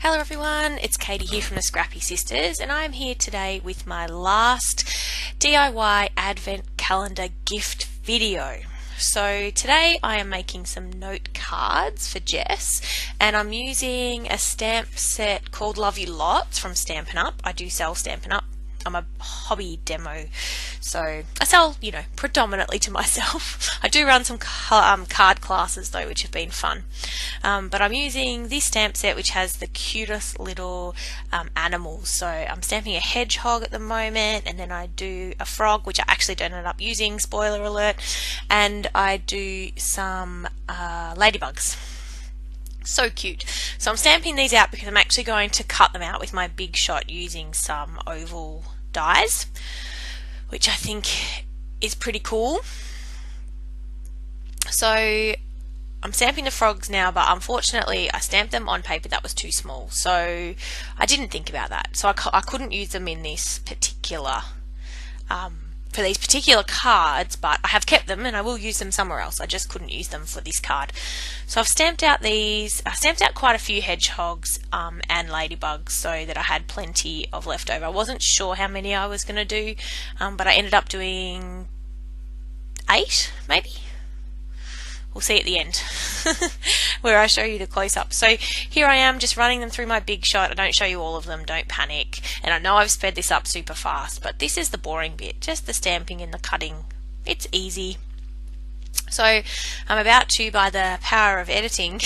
Hello everyone, it's Katie here from the Scrappy Sisters, and I'm here today with my last DIY Advent Calendar gift video. So today I am making some note cards for Jess, and I'm using a stamp set called Love You Lots from Stampin' Up. I do sell Stampin' Up. I'm a hobby demo, so I sell, predominantly to myself. I do run some card classes though, which have been fun. But I'm using this stamp set, which has the cutest little animals. So I'm stamping a hedgehog at the moment, and then I do a frog, which I actually don't end up using, spoiler alert, and I do some ladybugs. So cute. So I'm stamping these out because I'm actually going to cut them out with my Big Shot using some oval dies, which I think is pretty cool. So I'm stamping the frogs now, but unfortunately I stamped them on paper that was too small, so I didn't think about that. So I couldn't use them in this particular for these particular cards, but I have kept them and I will use them somewhere else. I just couldn't use them for this card. So I've stamped out these. I stamped out quite a few hedgehogs and ladybugs so that I had plenty of leftover. I wasn't sure how many I was going to do, but I ended up doing 8 maybe. We'll see at the end where I show you the close-up. So here I am just running them through my Big Shot. I don't show you all of them, don't panic. And I know I've sped this up super fast, but this is the boring bit, just the stamping and the cutting. It's easy. So I'm about to, by the power of editing,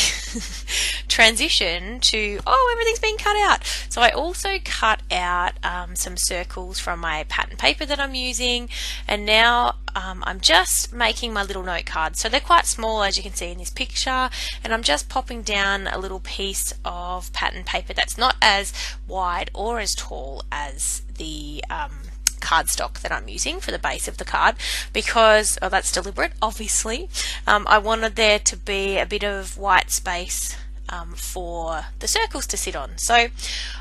transition to, everything's been cut out. So I also cut out some circles from my pattern paper that I'm using, and now I'm just making my little note cards. So they're quite small, as you can see in this picture, and I'm just popping down a little piece of pattern paper that's not as wide or as tall as the cardstock that I'm using for the base of the card, because that's deliberate, obviously. I wanted there to be a bit of white space for the circles to sit on. So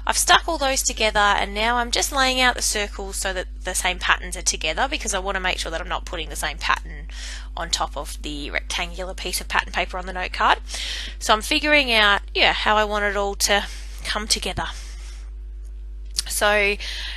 I've stuck all those together, and now I'm just laying out the circles so that the same patterns are together, because I want to make sure that I'm not putting the same pattern on top of the rectangular piece of pattern paper on the note card. So I'm figuring out how I want it all to come together. So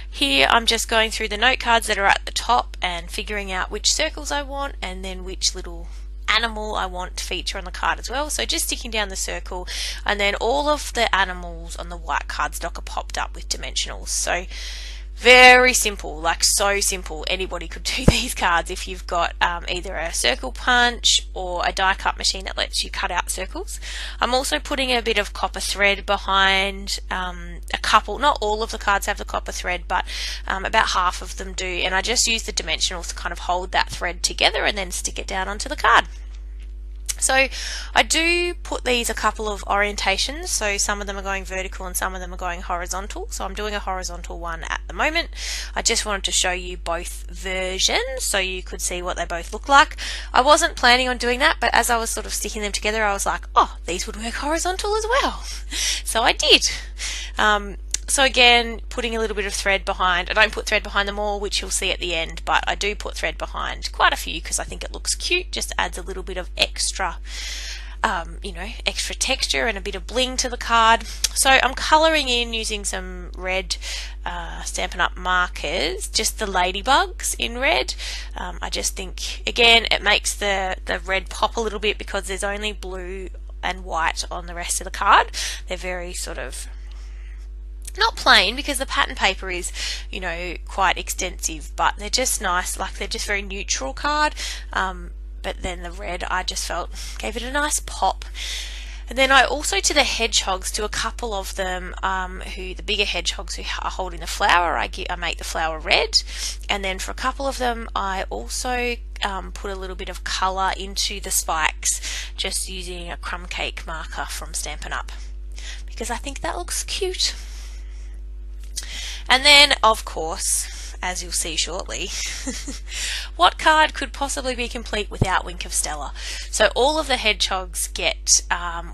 here I'm just going through the note cards that are at the top and figuring out which circles I want and then which little animal I want to feature on the card as well. So just sticking down the circle, and then all of the animals on the white cardstock are popped up with dimensionals. So very simple, like so simple. Anybody could do these cards if you've got either a circle punch or a die cut machine that lets you cut out circles. I'm also putting a bit of copper thread behind a couple, not all of the cards have the copper thread, but about half of them do, and I just use the dimensionals to kind of hold that thread together and then stick it down onto the card. So I do put these a couple of orientations, so some of them are going vertical and some of them are going horizontal. So I'm doing a horizontal one at the moment. I just wanted to show you both versions so you could see what they both look like. I wasn't planning on doing that, but as I was sort of sticking them together, I was like, these would work horizontal as well. So I did. So again, putting a little bit of thread behind. I don't put thread behind them all, which you'll see at the end, but I do put thread behind quite a few because I think it looks cute, just adds a little bit of extra, extra texture and a bit of bling to the card. So I'm colouring in using some red Stampin' Up markers, just the ladybugs in red. I just think, again, it makes the red pop a little bit because there's only blue and white on the rest of the card. They're very sort of not plain because the pattern paper is, quite extensive, but they're just nice, like they're just very neutral card. But then the red, I just felt gave it a nice pop. And then I also, to the hedgehogs, to a couple of them, the bigger hedgehogs who are holding the flower, I make the flower red. And then for a couple of them, I also put a little bit of colour into the spikes, just using a crumb cake marker from Stampin' Up, because I think that looks cute. And then, of course, as you'll see shortly, what card could possibly be complete without Wink of Stella? So all of the hedgehogs get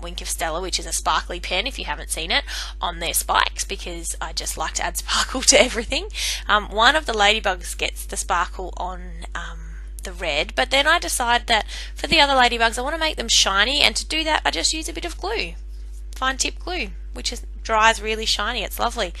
Wink of Stella, which is a sparkly pen, if you haven't seen it, on their spikes, because I just like to add sparkle to everything. One of the ladybugs gets the sparkle on the red, but then I decide that for the other ladybugs I want to make them shiny, and to do that I just use a bit of glue, fine tip glue, which is dries really shiny. It's lovely.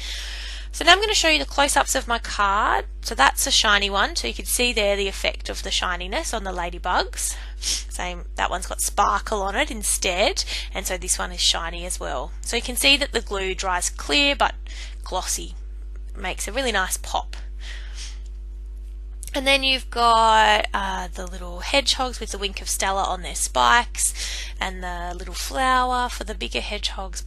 So now I'm going to show you the close-ups of my card. So that's a shiny one, so you can see there the effect of the shininess on the ladybugs. Same, that one's got sparkle on it instead, and so this one is shiny as well. So you can see that the glue dries clear but glossy. Makes a really nice pop. And then you've got the little hedgehogs with the wink of Stella on their spikes, and the little flower for the bigger hedgehogs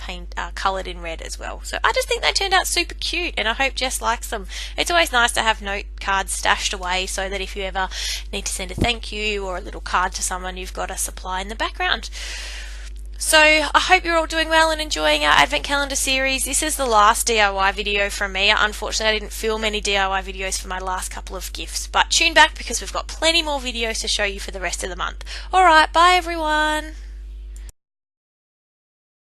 coloured in red as well. So I just think they turned out super cute, and I hope Jess likes them. It's always nice to have note cards stashed away so that if you ever need to send a thank you or a little card to someone, you've got a supply in the background. So I hope you're all doing well and enjoying our Advent Calendar series. This is the last DIY video from me. Unfortunately, I didn't film any DIY videos for my last couple of gifts, but tune back because we've got plenty more videos to show you for the rest of the month. Alright, bye everyone!